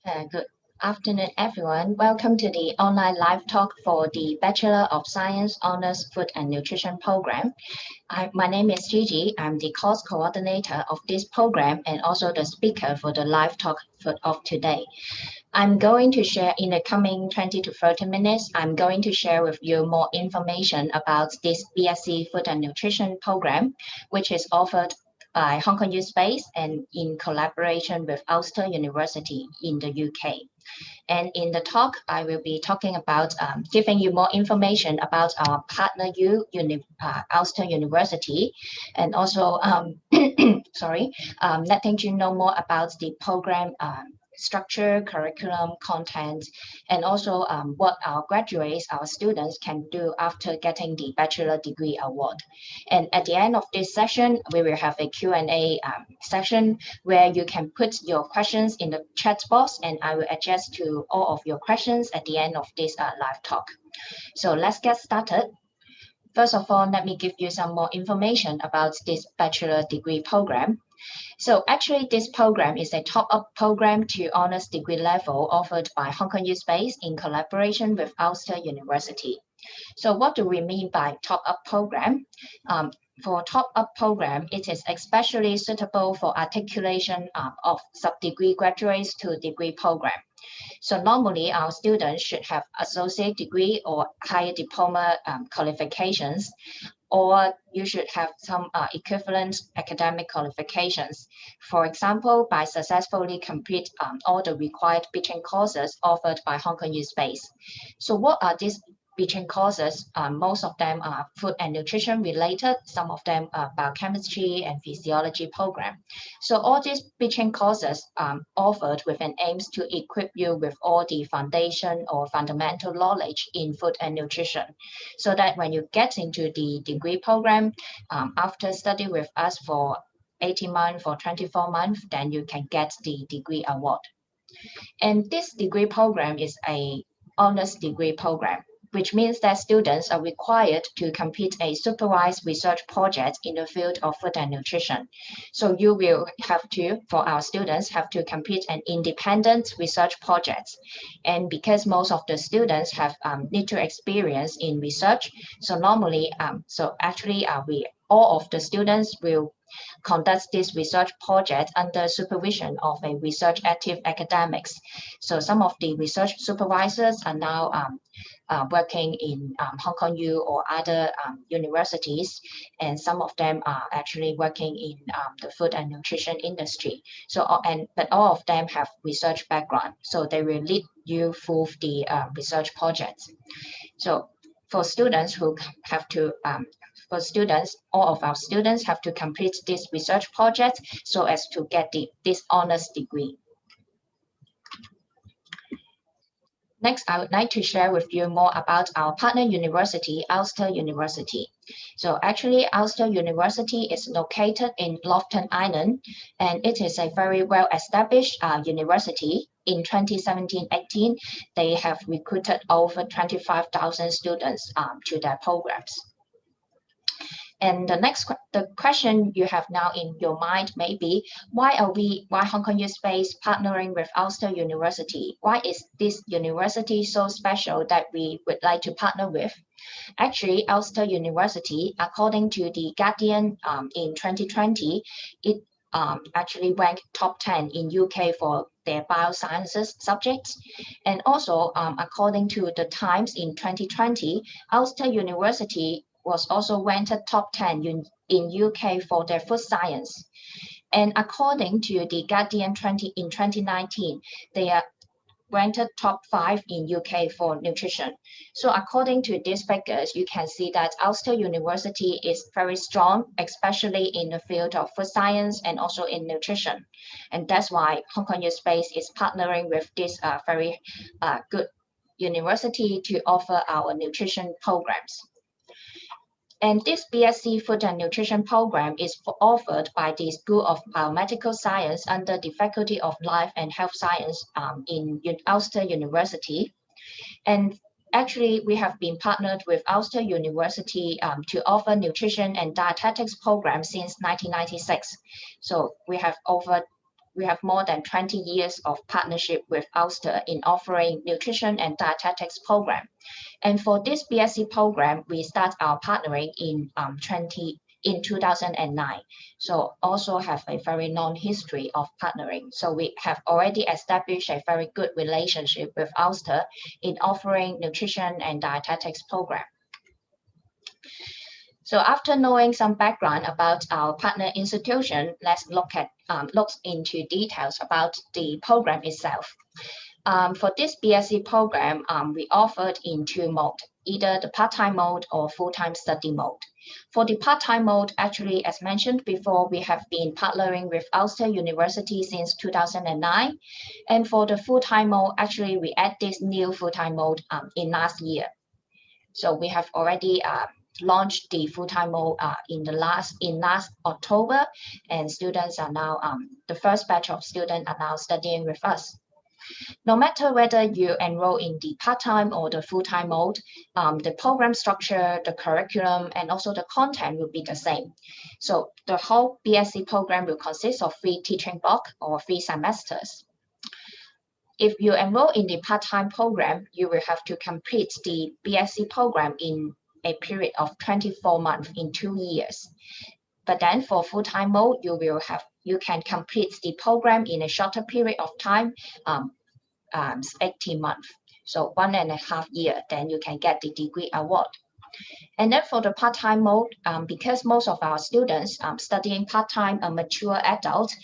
Good afternoon, everyone. Welcome to the online live talk for the Bachelor of Science Honors Food and Nutrition program. My name is Gigi. I'm the course coordinator of this program and also the speaker for the live talk of today. I'm going to share in the coming 20 to 30 minutes, I'm going to share with you more information about this BSc Food and Nutrition program, which is offered by HKU SPACE and in collaboration with Ulster University in the UK. And in the talk, I will be talking about giving you more information about our partner Ulster University, and also letting you know more about the program structure, curriculum, content, and also what our graduates, our students can do after getting the bachelor degree award. And at the end of this session, we will have a Q&A session where you can put your questions in the chat box and I will adjust to all of your questions at the end of this live talk. So let's get started. First of all, let me give you some more information about this bachelor degree program. So actually, this program is a top-up program to honors degree level offered by HKU SPACE in collaboration with Ulster University. So what do we mean by top-up program? For top-up program, it is especially suitable for articulation of sub-degree graduates to degree program. So normally our students should have associate degree or higher diploma qualifications, or you should have some equivalent academic qualifications. For example, by successfully complete all the required bridging courses offered by HKU SPACE. So what are these bridging courses? Most of them are food and nutrition related, some of them are biochemistry and physiology program. So all these bridging courses offered with an aims to equip you with all the foundation or fundamental knowledge in food and nutrition, so that when you get into the degree program, after study with us for 18 months or 24 months, then you can get the degree award. And this degree program is a honors degree program, which means that students are required to complete a supervised research project in the field of food and nutrition. So you will have to, for our students, have to complete an independent research project. And because most of the students have little experience in research, so normally, all of the students will conduct this research project under supervision of a research active academics. So some of the research supervisors are now working in HKU or other universities, and some of them are actually working in the food and nutrition industry. So, but all of them have research background, so they will lead you through the research projects. So, for students who have to all of our students have to complete this research project so as to get this honors degree. Next, I would like to share with you more about our partner university, Ulster University. So actually, Ulster University is located in Loughton Island, and it is a very well-established university. In 2017-18, they have recruited over 25,000 students to their programs. And the question you have now in your mind may be, why HKU SPACE partnering with Ulster University? Why is this university so special that we would like to partner with? Actually, Ulster University, according to the Guardian in 2020, it actually ranked top 10 in UK for their biosciences subjects. And also, according to the Times in 2020, Ulster University was also ranked top 10 in UK for their food science. And according to the Guardian in 2019, they are ranked top 5 in UK for nutrition. So according to these figures, you can see that Ulster University is very strong, especially in the field of food science and also in nutrition. And that's why HKU SPACE is partnering with this very good university to offer our nutrition programs. And this BSc Food and Nutrition program is offered by the School of Biomedical Science under the Faculty of Life and Health Science in Ulster University. And actually, we have been partnered with Ulster University to offer nutrition and dietetics programs since 1996. So we have over we have more than 20 years of partnership with Ulster in offering nutrition and dietetics program. And for this BSc program, we start our partnering in 2009. So also have a very long history of partnering. So we have already established a very good relationship with Ulster in offering nutrition and dietetics program. So after knowing some background about our partner institution, let's look into details about the program itself. For this BSc program, we offered in two modes, either the part-time mode or full-time study mode. For the part-time mode, actually, as mentioned before, we have been partnering with Ulster University since 2009. And for the full-time mode, actually, we add this new full-time mode in last year. So we have already launched the full-time mode in last October, and students are now, the first batch of students are now studying with us. No matter whether you enroll in the part-time or the full-time mode, the program structure, the curriculum, and also the content will be the same. So the whole BSc program will consist of 3 teaching blocks or 3 semesters. If you enroll in the part-time program, you will have to complete the BSc program in a period of 24 months in 2 years. But then for full-time mode, you can complete the program in a shorter period of time, 18 months. So 1.5 years, then you can get the degree award. And then for the part-time mode, because most of our students studying part-time are mature adults,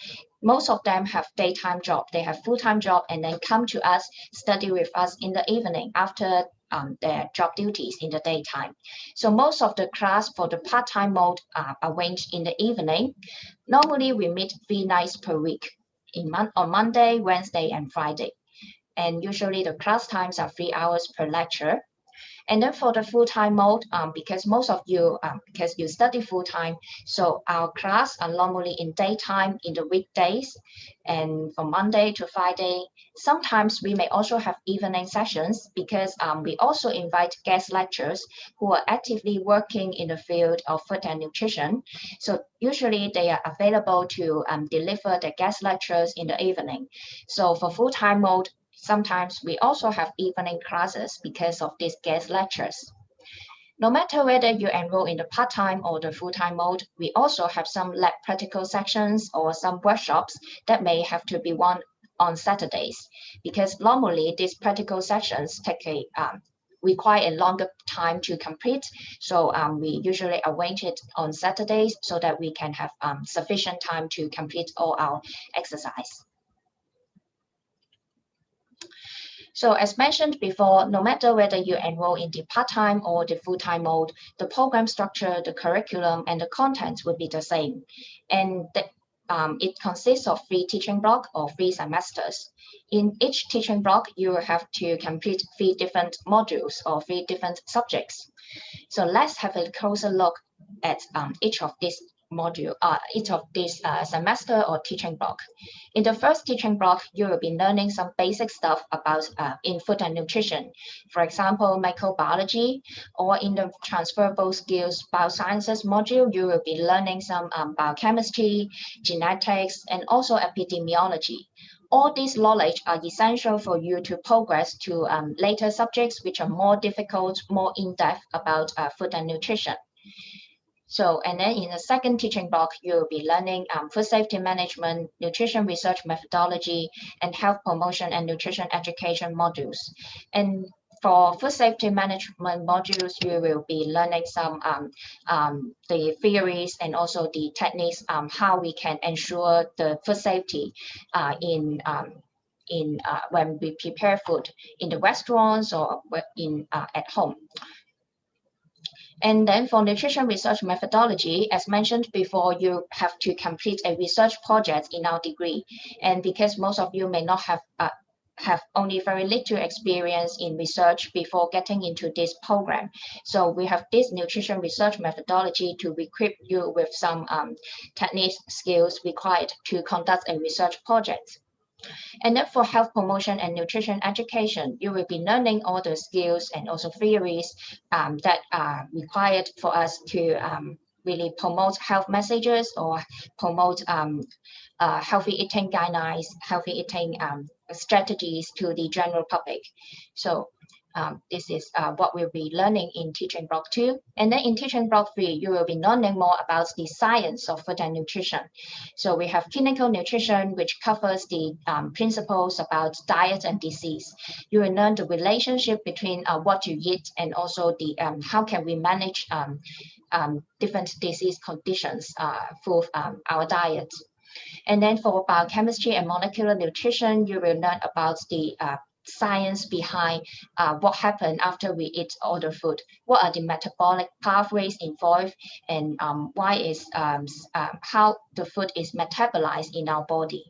most of them have daytime job, they have full-time job, and then come to us, study with us in the evening after their job duties in the daytime. So most of the class for the part-time mode are arranged in the evening. Normally we meet 3 nights per week on Monday, Wednesday, and Friday. And usually the class times are 3 hours per lecture. And then for the full-time mode, because most of you, because you study full-time, so our class are normally in daytime in the weekdays, and from Monday to Friday. Sometimes we may also have evening sessions because we also invite guest lecturers who are actively working in the field of food and nutrition. So usually they are available to deliver the guest lectures in the evening. So for full-time mode, sometimes we also have evening classes because of these guest lectures. No matter whether you enroll in the part-time or the full-time mode, we also have some lab practical sections or some workshops that may have to be run on Saturdays, because normally these practical sections require a longer time to complete. So we usually arrange it on Saturdays so that we can have sufficient time to complete all our exercise. So as mentioned before, no matter whether you enroll in the part-time or the full-time mode, the program structure, the curriculum, and the content will be the same. And it consists of 3 teaching blocks or 3 semesters. In each teaching block, you will have to complete 3 different modules or 3 different subjects. So let's have a closer look at each of these semester or teaching block. In the first teaching block, you will be learning some basic stuff about in food and nutrition. For example, microbiology, or in the transferable skills biosciences module, you will be learning some biochemistry, genetics, and also epidemiology. All these knowledge are essential for you to progress to later subjects which are more difficult, more in-depth about food and nutrition. So, and then in the second teaching block, you'll be learning food safety management, nutrition research methodology, and health promotion and nutrition education modules. And for food safety management modules, you will be learning some the theories and also the techniques how we can ensure the food safety when we prepare food in the restaurants or at home. And then for nutrition research methodology, as mentioned before, you have to complete a research project in our degree. And because most of you may not have only very little experience in research before getting into this program. So we have this nutrition research methodology to equip you with some techniques, skills required to conduct a research project. And then for health promotion and nutrition education, you will be learning all the skills and also theories that are required for us to really promote health messages or promote healthy eating guidelines, healthy eating strategies to the general public. So this is what we'll be learning in teaching block 2. And then in teaching block 3, you will be learning more about the science of food and nutrition. So we have clinical nutrition, which covers the principles about diet and disease. You will learn the relationship between what you eat and also the how can we manage different disease conditions for our diet. And then for biochemistry and molecular nutrition, you will learn about the science behind what happened after we eat all the food. What are the metabolic pathways involved, and why is how the food is metabolized in our body.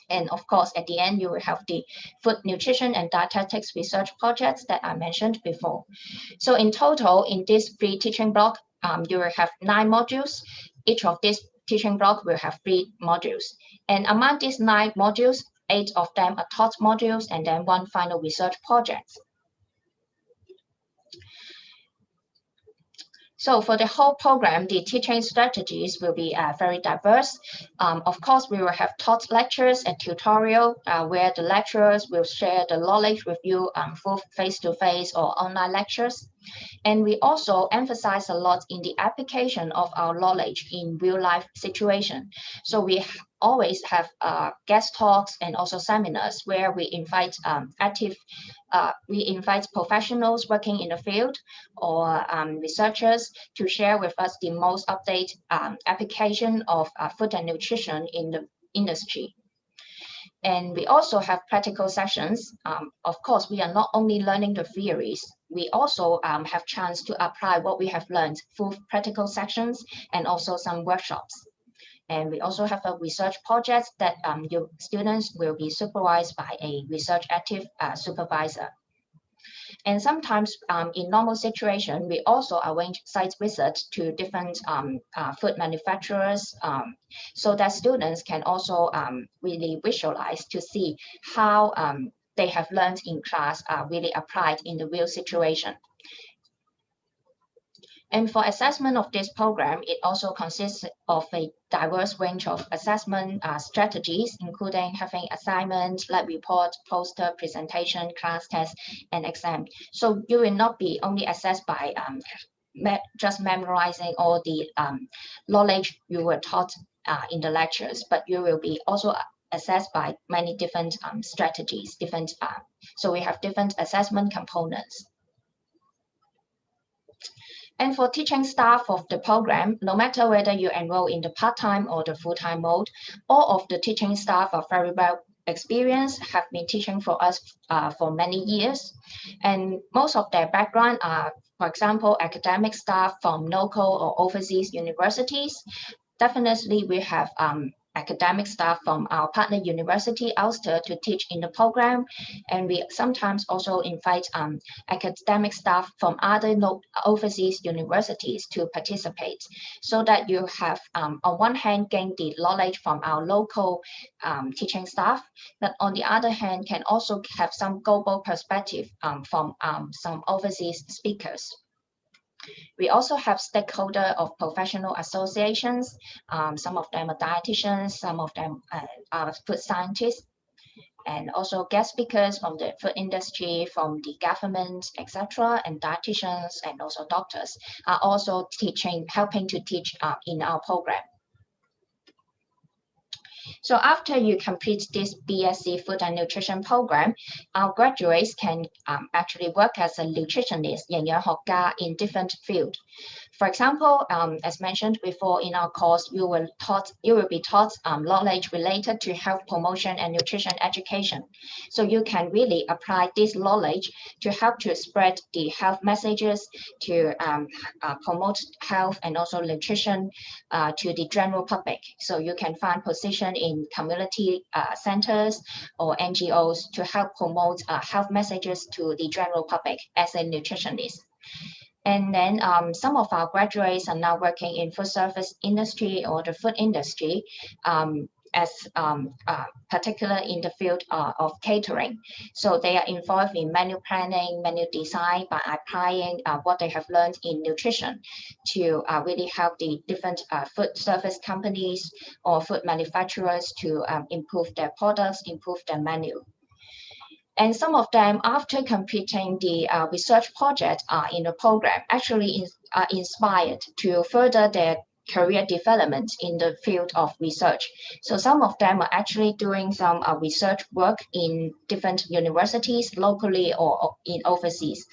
And of course, at the end, you will have the food nutrition and dietetics research projects that I mentioned before. So in total, in this 3 teaching block, you will have 9 modules. Each of these teaching block will have 3 modules. And among these 9 modules, 8 of them are taught modules and then 1 final research project. So for the whole program, the teaching strategies will be very diverse. Of course, we will have taught lectures and tutorial where the lecturers will share the knowledge with you both face-to-face or online lectures. And we also emphasize a lot in the application of our knowledge in real-life situation. So we always have guest talks and also seminars where we invite professionals working in the field or researchers to share with us the most updated application of food and nutrition in the industry. And we also have practical sessions. Of course, we are not only learning the theories, we also have chance to apply what we have learned through practical sessions and also some workshops. And we also have a research project that your students will be supervised by a research active supervisor. And sometimes in normal situation, we also arrange site visits to different food manufacturers so that students can also really visualize to see how they have learned in class really applied in the real situation. And for assessment of this program, it also consists of a diverse range of assessment strategies, including having assignments, lab report, poster, presentation, class test, and exam. So you will not be only assessed by just memorizing all the knowledge you were taught in the lectures, but you will be also assessed by many different strategies, so we have different assessment components. And for teaching staff of the program, no matter whether you enroll in the part-time or the full-time mode, all of the teaching staff are very well experienced, have been teaching for us for many years. And most of their background are, for example, academic staff from local or overseas universities. Definitely, we have academic staff from our partner university, Ulster, to teach in the program. And we sometimes also invite academic staff from other overseas universities to participate, so that you have, on one hand, gain the knowledge from our local teaching staff, but on the other hand, can also have some global perspective from some overseas speakers. We also have stakeholders of professional associations. Some of them are dietitians, some of them are food scientists, and also guest speakers from the food industry, from the government, etc. And dietitians and also doctors are also helping to teach in our program. So after you complete this BSc Food and Nutrition program, our graduates can actually work as a nutritionist, 營養學家, in different fields. For example, as mentioned before in our course, you will be taught knowledge related to health promotion and nutrition education. So you can really apply this knowledge to help to spread the health messages, to promote health and also nutrition to the general public. So you can find position in community centers or NGOs to help promote health messages to the general public as a nutritionist. And then some of our graduates are now working in food service industry or the food industry. as particular in the field of catering. So they are involved in menu planning, menu design by applying what they have learned in nutrition to really help the different food service companies or food manufacturers to improve their products, improve their menu. And some of them, after completing the research project in the program, actually are inspired to further their career development in the field of research. So some of them are actually doing some research work in different universities, locally or in overseas.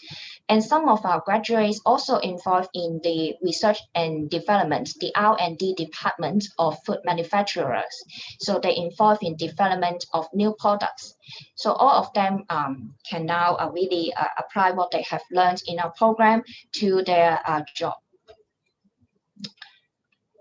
And some of our graduates also involved in the research and development, the R&D department of food manufacturers. So they involved in development of new products. So all of them can now really apply what they have learned in our program to their job.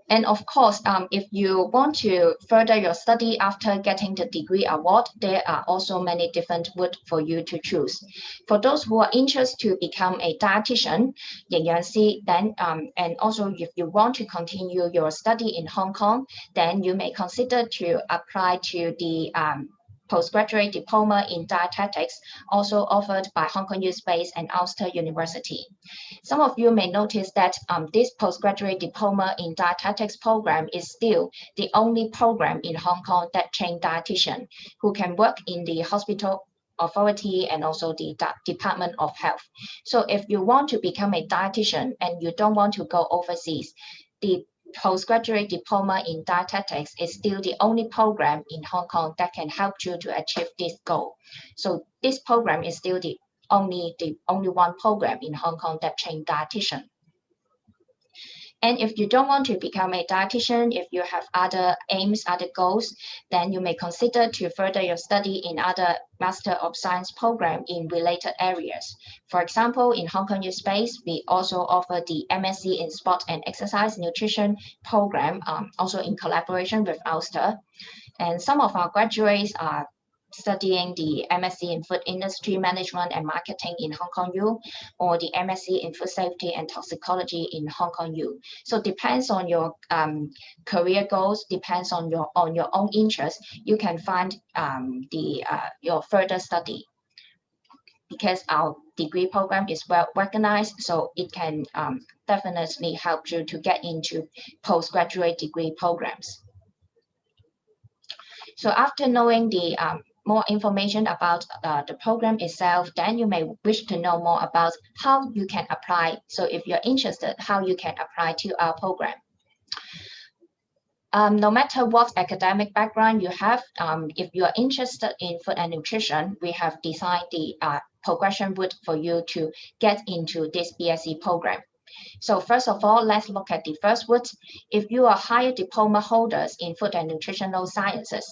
And of course, if you want to further your study after getting the degree award, there are also many different routes for you to choose. For those who are interested to become a dietitian, 營養師, then and also if you want to continue your study in Hong Kong, then you may consider to apply to the postgraduate diploma in dietetics, also offered by HKU SPACE and Ulster University. Some of you may notice that this postgraduate diploma in dietetics program is still the only program in Hong Kong that trains dietitians who can work in the hospital authority and also the Department of Health. So if you want to become a dietitian and you don't want to go overseas, the postgraduate diploma in dietetics is still the only program in Hong Kong that can help you to achieve this goal. So this program is still the only one program in Hong Kong that trains dietitian. And if you don't want to become a dietitian, if you have other aims, other goals, then you may consider to further your study in other Master of Science program in related areas. For example, in HKU SPACE, we also offer the MSc in Sport and Exercise Nutrition program, also in collaboration with Ulster. And some of our graduates are studying the MSc in Food Industry Management and Marketing in Hong Kong U, or the MSc in Food Safety and Toxicology in Hong Kong U. So depends on your career goals, depends on your own interest, you can find your further study. Because our degree program is well recognized, so it can definitely help you to get into postgraduate degree programs. So after knowing the more information about the program itself, then you may wish to know more about how you can apply. So if you're interested, how you can apply to our program. No matter what academic background you have, if you are interested in food and nutrition, we have designed the progression route for you to get into this BSc program. So first of all, let's look at the first route. If you are higher diploma holders in food and nutritional sciences,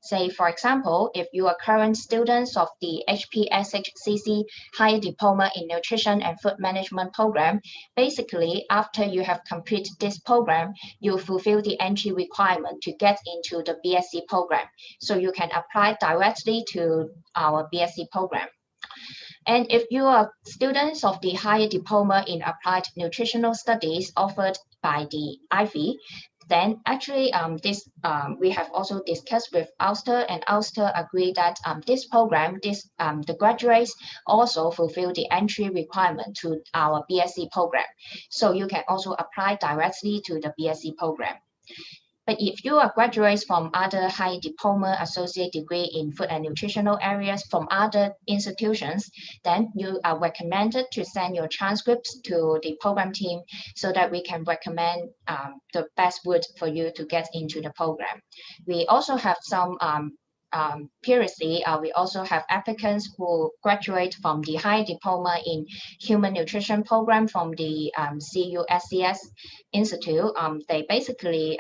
say, for example, if you are current students of the HPSHCC Higher Diploma in Nutrition and Food Management program, basically, after you have completed this program, you fulfill the entry requirement to get into the BSc program. So you can apply directly to our BSc program. And if you are students of the Higher Diploma in Applied Nutritional Studies offered by the Ivy, then actually we have also discussed with Ulster, and Ulster agreed that this program, the graduates also fulfill the entry requirement to our BSc program. So you can also apply directly to the BSc program. But if you are graduates from other high diploma associate degree in food and nutritional areas from other institutions, then you are recommended to send your transcripts to the program team so that we can recommend the best route for you to get into the program. We also have some previously, we also have applicants who graduate from the high diploma in human nutrition program from the CUSCS Institute. They basically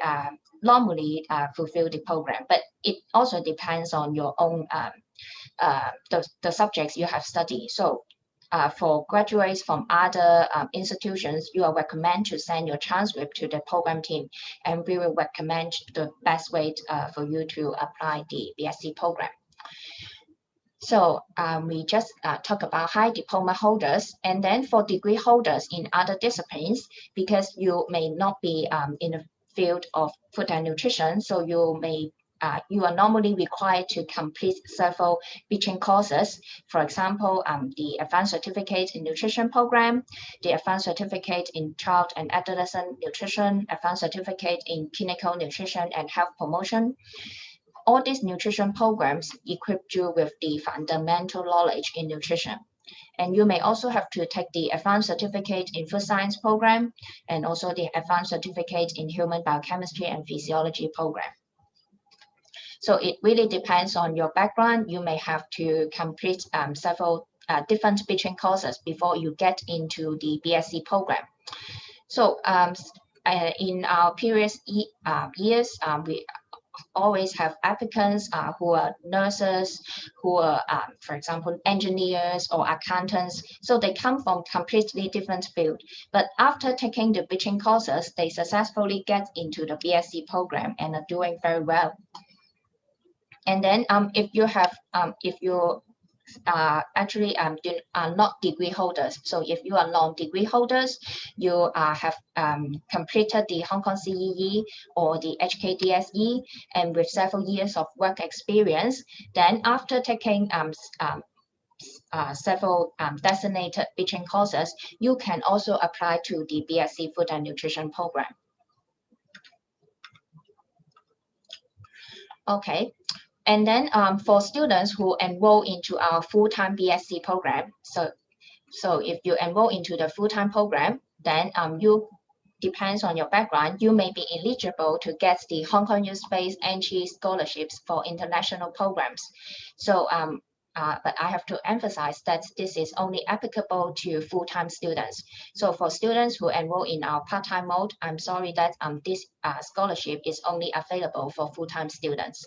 normally fulfill the program, but it also depends on your own the subjects you have studied. So for graduates from other institutions, you are recommended to send your transcript to the program team, and we will recommend the best way for you to apply the BSc program. So we just talk about high diploma holders, and then for degree holders in other disciplines, because you may not be in the field of food and nutrition, so you may you are normally required to complete several teaching courses. For example, the Advanced Certificate in Nutrition program, the Advanced Certificate in Child and Adolescent Nutrition, Advanced Certificate in Clinical Nutrition and Health Promotion. All these nutrition programs equip you with the fundamental knowledge in nutrition. And you may also have to take the Advanced Certificate in Food Science program and also the Advanced Certificate in Human Biochemistry and Physiology program. So it really depends on your background. You may have to complete several different teaching courses before you get into the BSc program. So in our previous years, we always have applicants who are nurses, who are, for example, engineers or accountants. So they come from completely different field. But after taking the teaching courses, they successfully get into the BSc program and are doing very well. And then if you actually are not degree holders. So if you are non-degree holders, you have completed the Hong Kong CEE or the HKDSE and with several years of work experience, then after taking several designated teaching courses, you can also apply to the BSc Food and Nutrition program. Okay. And then for students who enroll into our full-time BSc program, so if you enroll into the full-time program, then you, depends on your background, you may be eligible to get the Hong Kong U SPACE entry scholarships for international programs. So but I have to emphasize that this is only applicable to full-time students. So for students who enroll in our part-time mode, I'm sorry that this scholarship is only available for full-time students.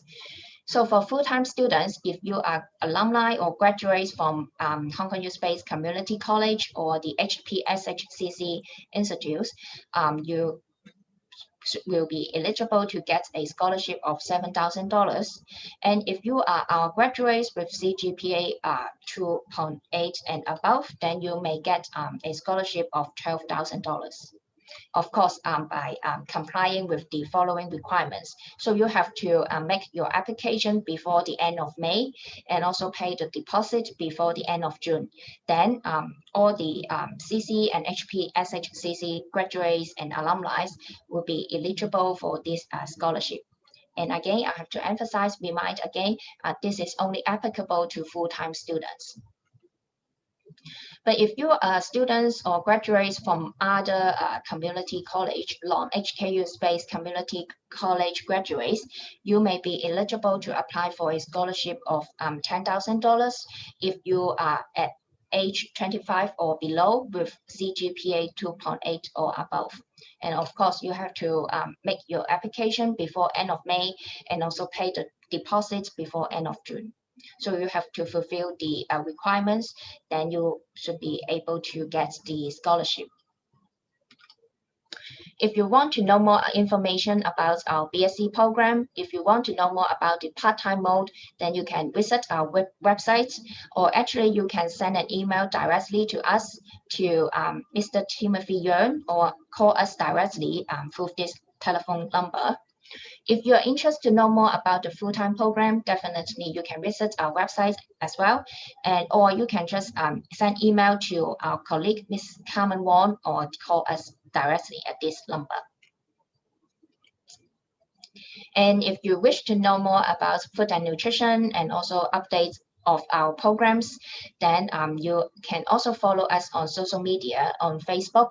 So for full-time students, if you are alumni or graduates from Hong Kong U SPACE Community College or the HPSHCC institutes, you will be eligible to get a scholarship of $7,000. And if you are our graduates with CGPA 2.8 and above, then you may get a scholarship of $12,000. Of course, by complying with the following requirements. So you have to make your application before the end of May and also pay the deposit before the end of June. Then all the CC and HPSHCC graduates and alumni will be eligible for this scholarship. And again, I have to emphasize, remind again, this is only applicable to full-time students. But if you are students or graduates from other community college, HKU SPACE Community College graduates, you may be eligible to apply for a scholarship of $10,000 if you are at age 25 or below with CGPA 2.8 or above. And of course, you have to make your application before end of May and also pay the deposits before end of June. So you have to fulfill the requirements, then you should be able to get the scholarship. If you want to know more information about our BSc program, if you want to know more about the part-time mode, then you can visit our website, or actually you can send an email directly to us to Mr. Timothy Yeung, or call us directly through this telephone number. If you're interested to know more about the full-time program, definitely you can visit our website as well, or you can just send email to our colleague, Ms. Carmen Wong, or call us directly at this number. And if you wish to know more about food and nutrition and also updates of our programs, then you can also follow us on social media on Facebook.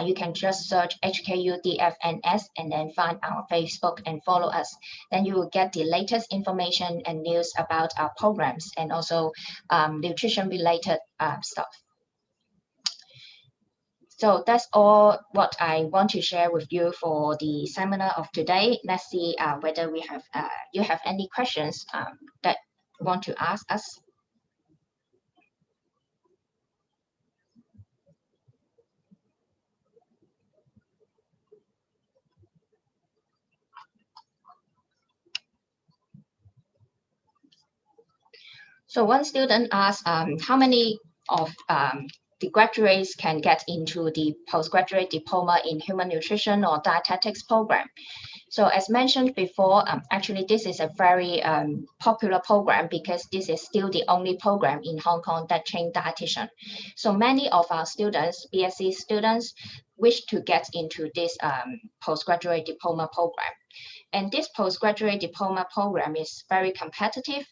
You can just search HKUDFNS and then find our Facebook and follow us. Then you will get the latest information and news about our programs and also nutrition related stuff. So that's all what I want to share with you for the seminar of today. Let's see whether we have you have any questions that you want to ask us. So one student asked how many of the graduates can get into the postgraduate diploma in human nutrition or dietetics program. So as mentioned before, actually this is a very popular program because this is still the only program in Hong Kong that trains dietitian. So many of our students, BSc students, wish to get into this postgraduate diploma program. And this postgraduate diploma program is very competitive,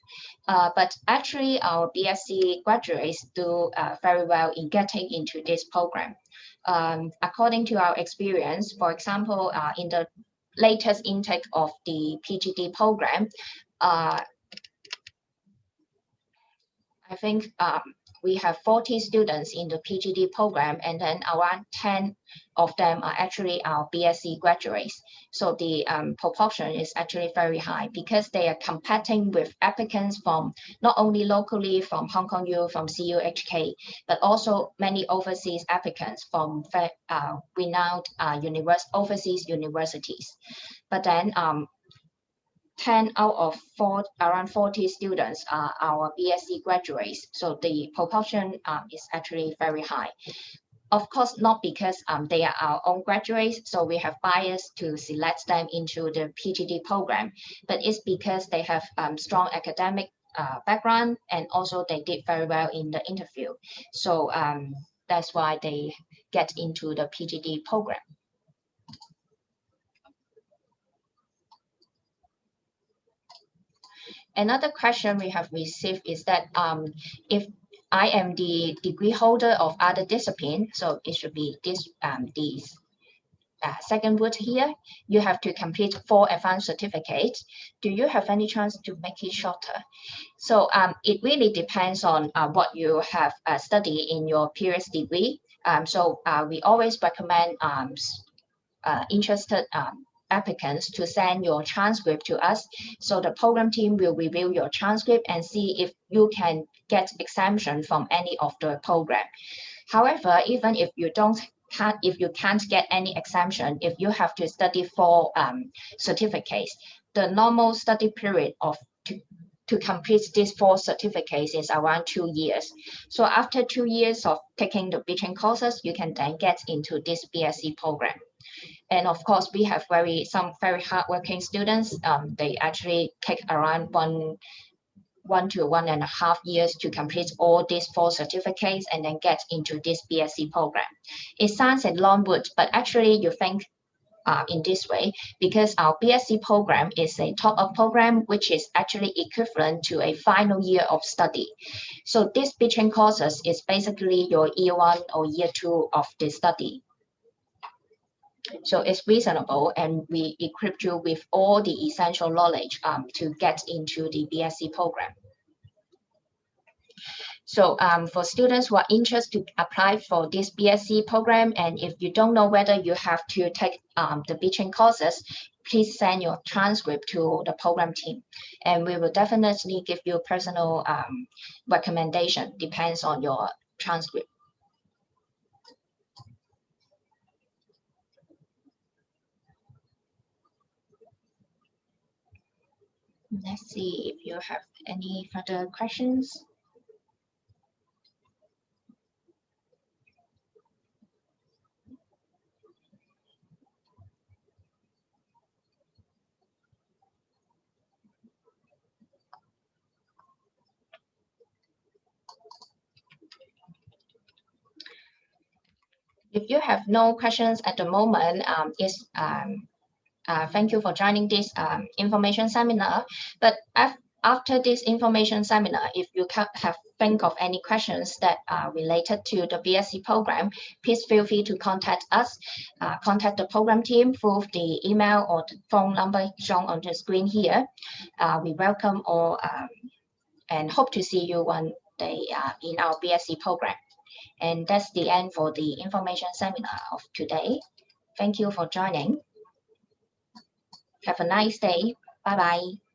but actually our BSc graduates do very well in getting into this program. According to our experience, for example, in the latest intake of the PGD program, I think we have 40 students in the PGD program, and then around 10 of them are actually our BSc graduates. So the proportion is actually very high because they are competing with applicants from not only locally from Hong Kong U, from CUHK, but also many overseas applicants from renowned overseas universities. But then 10 out of around 40 students are our BSc graduates. So the proportion is actually very high. Of course, not because they are our own graduates, so we have bias to select them into the PGD program, but it's because they have strong academic background, and also they did very well in the interview. So that's why they get into the PGD program. Another question we have received is that if I am the degree holder of other discipline, so it should be this second word here, you have to complete 4 advanced certificates. Do you have any chance to make it shorter? So it really depends on what you have studied in your previous degree. So we always recommend interested applicants to send your transcript to us. So the program team will review your transcript and see if you can get exemption from any of the program. However, even if you can't get any exemption, if you have to study 4 certificates, the normal study period to complete these 4 certificates is around 2 years. So after 2 years of taking the bridging courses, you can then get into this BSc program. And of course, we have some very hardworking students. They actually take around one to 1.5 years to complete all these 4 certificates and then get into this BSc program. It sounds a long word, but actually you think in this way, because our BSc program is a top-up program, which is actually equivalent to a final year of study. So this bridging courses is basically your year 1 or year 2 of the study. So it's reasonable, and we equip you with all the essential knowledge to get into the BSc program. So for students who are interested to apply for this BSc program, and if you don't know whether you have to take the bridging courses, please send your transcript to the program team, and we will definitely give you personal recommendation, depends on your transcript. Let's see if you have any further questions. If you have no questions at the moment, thank you for joining this information seminar. But after this information seminar, if you have think of any questions that are related to the BSc program, please feel free to contact us, contact the program team through the email or the phone number shown on the screen here. We welcome all and hope to see you one day in our BSc program. And that's the end for the information seminar of today. Thank you for joining. Have a nice day. Bye-bye.